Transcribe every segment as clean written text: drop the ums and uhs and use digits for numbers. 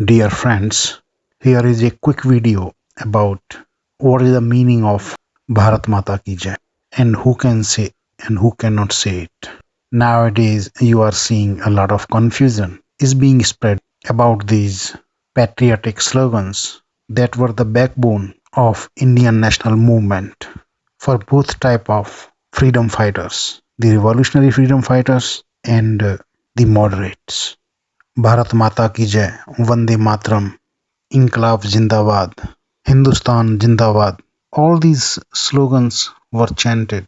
Dear friends, here is a quick video about what is the meaning of Bharat Mata ki Jai and who can say and who cannot say it. Nowadays, you are seeing a lot of confusion is being spread about these patriotic slogans that were the backbone of Indian national movement for both type of freedom fighters, the revolutionary freedom fighters and the moderates. Bharat माता की जय, वंदे मातरम, इनकलाब जिंदाबाद, Hindustan Jindabad. All these slogans were chanted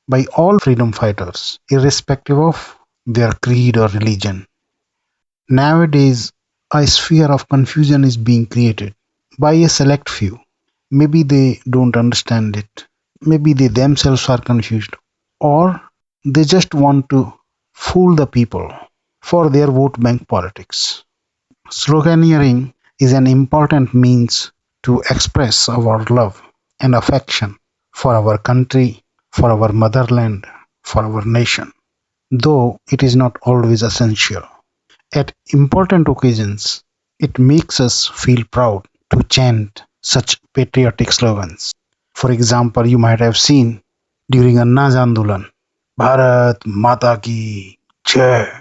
by all freedom fighters, irrespective of their creed or religion. Nowadays, a sphere of confusion is being created by a select few. Maybe they don't understand it, maybe they themselves are confused, or they just want to fool the people for their vote bank politics. Sloganeering is an important means to express our love and affection for our country, for our motherland, for our nation, though it is not always essential. At important occasions, it makes us feel proud to chant such patriotic slogans. For example, you might have seen during Anna's Andolan, Bharat Mata ki Jai,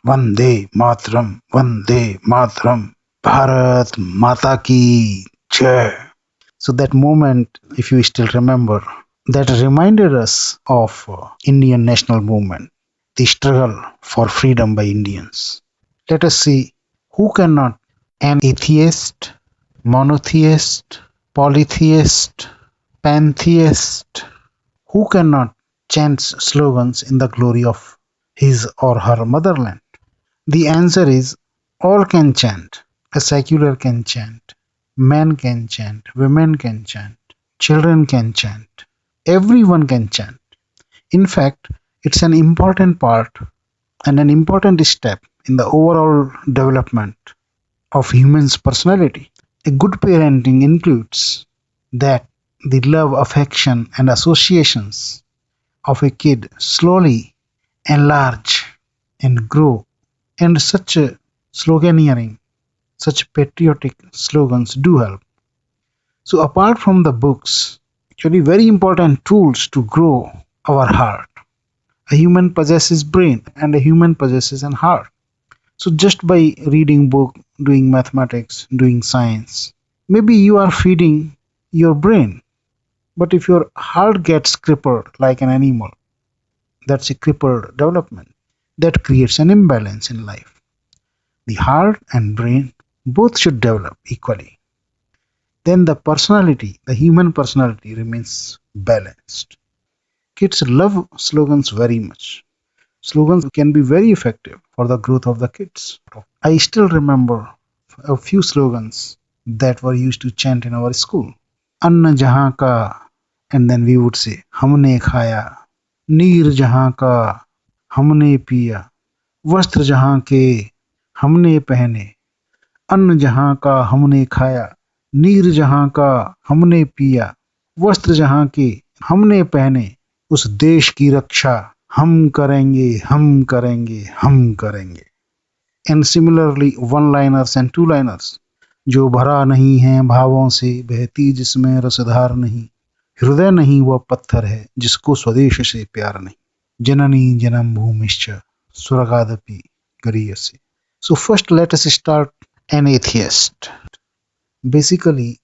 Vande Matram, Vande Matram, Bharat Mata ki Jai. So that moment, if you still remember, that reminded us of Indian national movement, the struggle for freedom by Indians. Let us see who cannot: an atheist, monotheist, polytheist, pantheist, who cannot chant slogans in the glory of his or her motherland? The answer is all can chant. A secular can chant, men can chant, women can chant, children can chant, everyone can chant. In fact, it's an important part and an important step in the overall development of human's personality. A good parenting includes that the love, affection, and associations of a kid slowly enlarge and grow, and such sloganeering, such patriotic slogans do help. So apart from the books, actually very important tools to grow our heart. A human possesses brain and a human possesses an heart. So just by reading book, doing mathematics, doing science, maybe you are feeding your brain. But if your heart gets crippled like an animal, that's a crippled development. That creates an imbalance in life. The heart and brain both should develop equally. Then the personality, the human personality, remains balanced. Kids love slogans very much. Slogans can be very effective for the growth of the kids. I still remember a few slogans that were used to chant in our school. Anna jahan ka, and then we would say हमने खाया, नीर जहां का हमने पिया, वस्त्र जहां के हमने पहने, अन्न जहां का हमने खाया, नीर जहां का हमने पिया, वस्त्र जहां के हमने पहने, उस देश की रक्षा हम करेंगे, हम करेंगे, हम करेंगे. And similarly, one-liners and two-liners. जो भरा नहीं है भावों से, बहती जिसमें रसधार नहीं, हृदय नहीं वह पत्थर है जिसको स्वदेश से प्यार नहीं, जननी जन्म भूमिश्च स्वर्गादपि गरीयसे. So first let us start an atheist. Basically,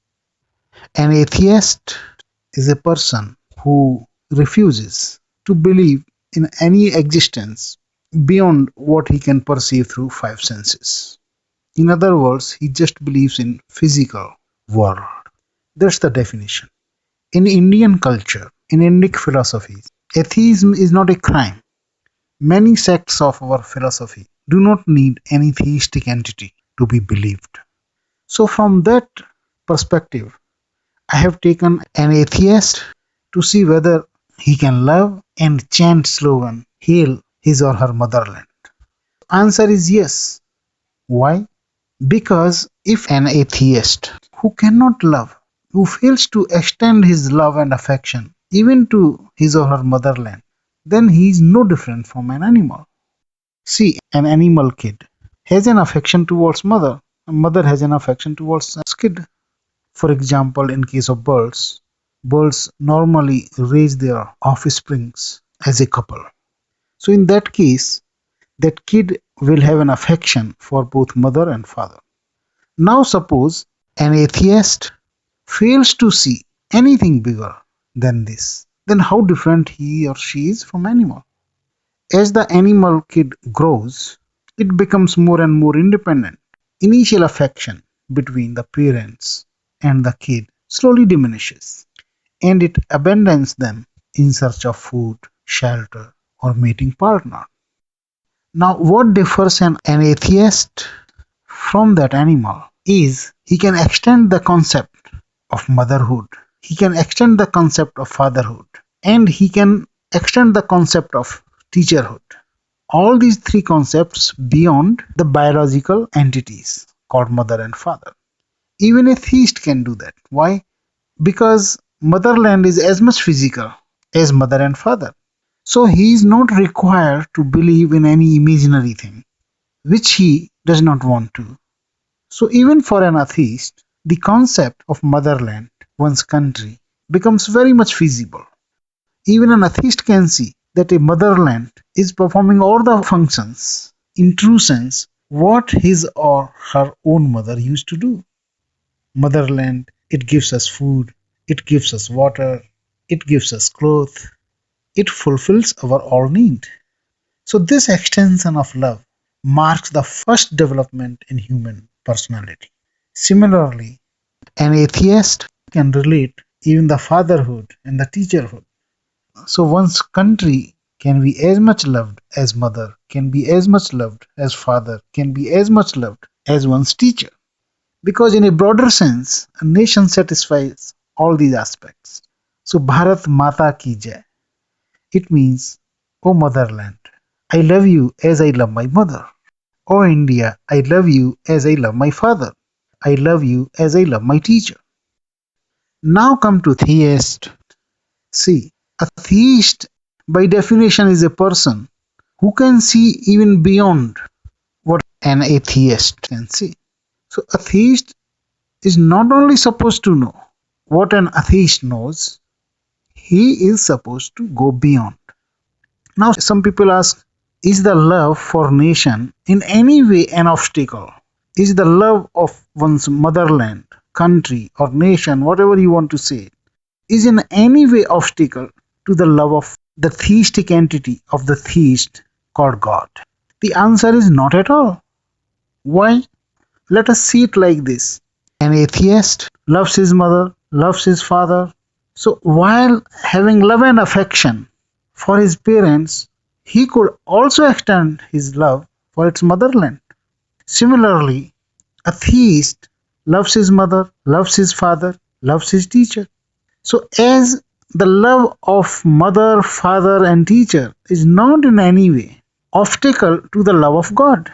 an atheist is a person who refuses to believe in any existence beyond what he can perceive through five senses. In other words, he just believes in physical world. That's the definition. In Indian culture, in Indic philosophy, atheism is not a crime. Many sects of our philosophy do not need any theistic entity to be believed. So from that perspective, I have taken an atheist to see whether he can love and chant slogan, hail his or her motherland. Answer is yes. Why? Because if an atheist who cannot love, who fails to extend his love and affection even to his or her motherland, then he is no different from an animal. See, an animal kid has an affection towards mother, a mother has an affection towards a kid. For example, in case of birds, birds normally raise their offsprings as a couple. So in that case, that kid will have an affection for both mother and father. Now suppose an atheist fails to see anything bigger than this, then how different he or she is from animal. As the animal kid grows, it becomes more and more independent. Initial affection between the parents and the kid slowly diminishes, and it abandons them in search of food, shelter, or mating partner. Now, what differs an atheist from that animal is he can extend the concept of motherhood, he can extend the concept of fatherhood, and he can extend the concept of teacherhood. All these three concepts beyond the biological entities called mother and father. Even a theist can do that. Why? Because motherland is as much physical as mother and father. So he is not required to believe in any imaginary thing, which he does not want to. So even for an atheist, the concept of motherland, one's country, becomes very much feasible. Even an atheist can see that a motherland is performing all the functions, in true sense, what his or her own mother used to do. Motherland, it gives us food, it gives us water, it gives us clothes, it fulfills our all need. So this extension of love marks the first development in human personality. Similarly, an atheist can relate even the fatherhood and the teacherhood. So one's country can be as much loved as mother, can be as much loved as father, can be as much loved as one's teacher. Because in a broader sense, a nation satisfies all these aspects. So Bharat Mata ki jai. It means, O motherland, I love you as I love my mother. O India, I love you as I love my father. I love you as I love my teacher. Now come to theist. See, a theist by definition is a person who can see even beyond what an atheist can see. So a theist is not only supposed to know what an atheist knows, he is supposed to go beyond. Now some people ask, is the love for nation in any way an obstacle? Is the love of one's motherland, country or nation, whatever you want to say, is in any way obstacle to the love of the theistic entity of the theist called God? The answer is not at all. Why? Let us see it like this. An atheist loves his mother, loves his father. So while having love and affection for his parents, he could also extend his love for its motherland. Similarly, a theist loves his mother, loves his father, loves his teacher. So as the love of mother, father and teacher is not in any way obstacle to the love of God,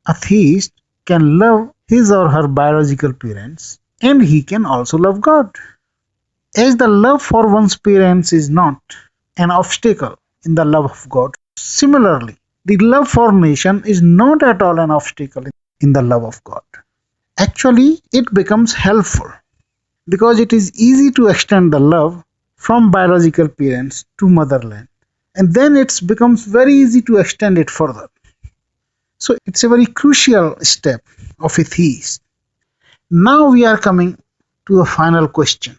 a theist can love his or her biological parents and he can also love God. As the love for one's parents is not an obstacle in the love of God, similarly, the love for nation is not at all an obstacle in the love of God. Actually, it becomes helpful because it is easy to extend the love from biological parents to motherland, and then it becomes very easy to extend it further. So it's a very crucial step of a theist. Now we are coming to the final question,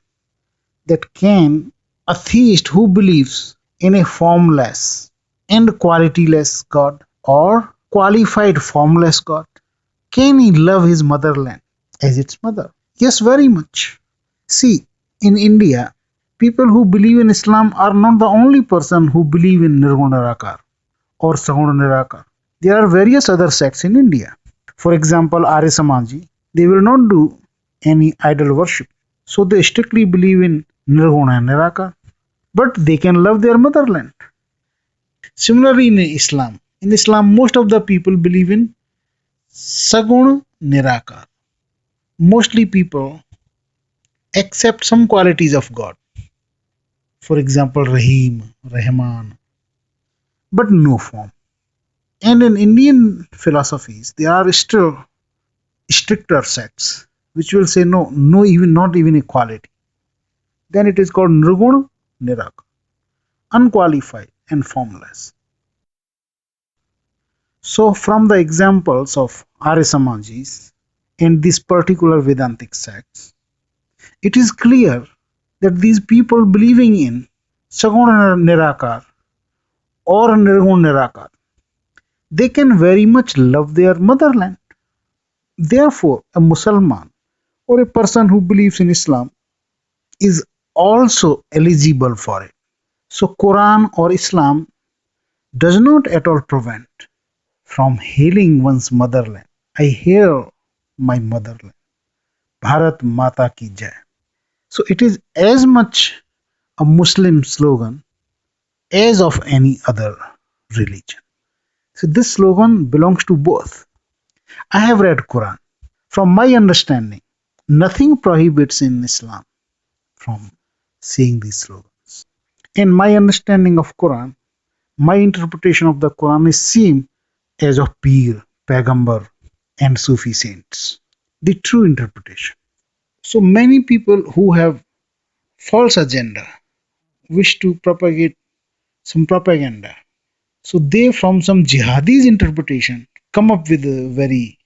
that can a theist who believes in a formless and qualityless God or qualified formless God, can he love his motherland as its mother? Yes, very much. See, in India, people who believe in Islam are not the only person who believe in Nirguna Nirakar or Saguna Nirakar. There are various other sects in India. For example, Arya Samaji, they will not do any idol worship. So they strictly believe in Nirguna and Nirakar. But they can love their motherland. Similarly, in Islam, most of the people believe in Saguna Nirakar. Mostly people accept some qualities of God. For example, Rahim, Rahman, but no form. And in Indian philosophies, there are still stricter sects which will say no, no, even not even equality, then it is called Nirgun Nirak, unqualified and formless. So, from the examples of Arya Samajis and these particular Vedantic sects, it is clear that these people believing in Saguna Nirakar or Nirgun Nirakar, they can very much love their motherland. Therefore, a Muslim or a person who believes in Islam is also eligible for it. So, Quran or Islam does not at all prevent from hailing one's motherland. I hail my motherland. Bharat Mata ki Jai. So, it is as much a Muslim slogan as of any other religion. So, this slogan belongs to both. I have read Quran. From my understanding, nothing prohibits in Islam from saying these slogans. In my understanding of Quran, my interpretation of the Quran is same as of Peer, Pagambar, and Sufi saints. The true interpretation. So many people who have false agenda wish to propagate some propaganda. So they, from some jihadis interpretation, come up with very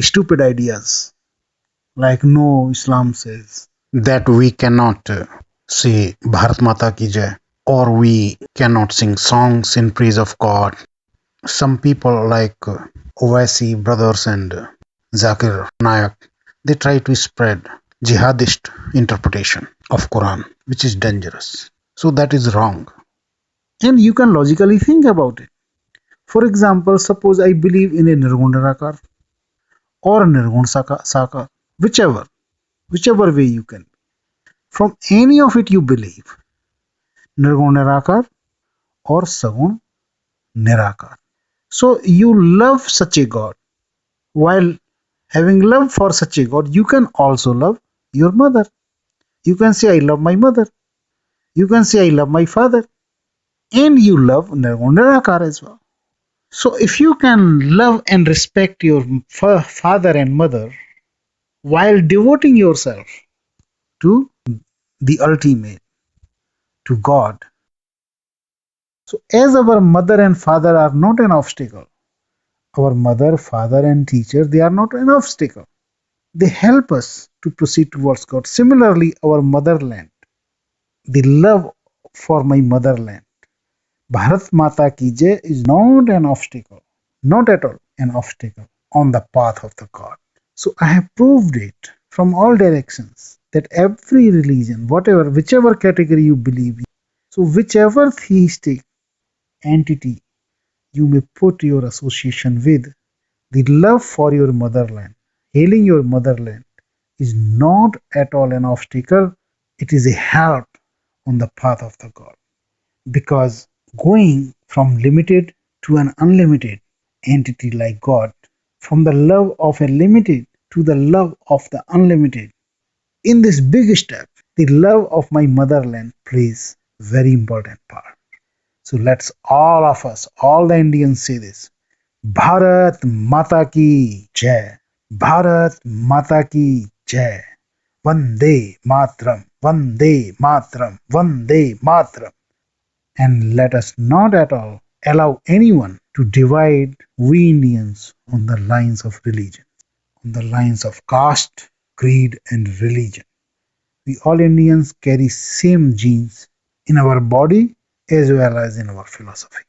stupid ideas. Like no, Islam says that we cannot say Bharat Mata ki Jai, or we cannot sing songs in praise of God. Some people like Owaisee brothers and Zakir Naik, they try to spread Jihadist interpretation of Quran, which is dangerous. So that is wrong. And you can logically think about it. For example, suppose I believe in a Nirgun Nirakar or a Nirgun Saka, whichever way you can. From any of it you believe, Nirgun Nirakar or Sagun Nirakar. So you love such a God. While having love for such a God, you can also love your mother. You can say, I love my mother. You can say, I love my father. And you love Nirgun Nirakar as well. So if you can love and respect your father and mother while devoting yourself to the ultimate, to God. So as our mother and father are not an obstacle, our mother, father, and teacher, they are not an obstacle. They help us to proceed towards God. Similarly, our motherland, the love for my motherland, Bharat Mata ki Jai, is not an obstacle, not at all an obstacle on the path of the God. So I have proved it from all directions that every religion, whatever, whichever category you believe in, so whichever theistic entity you may put your association with, the love for your motherland, hailing your motherland, is not at all an obstacle. It is a help on the path of the God. Because going from limited to an unlimited entity like God, from the love of a limited to the love of the unlimited, in this big step, the love of my motherland plays very important part. So let's all of us, all the Indians say this. Bharat Mata ki Jai. Bharat Mata ki Jai. Vande Matram. Vande Matram. Vande Matram. And let us not at all allow anyone to divide we Indians on the lines of religion, on the lines of caste, creed, and religion. We all Indians carry same genes in our body as well as in our philosophy.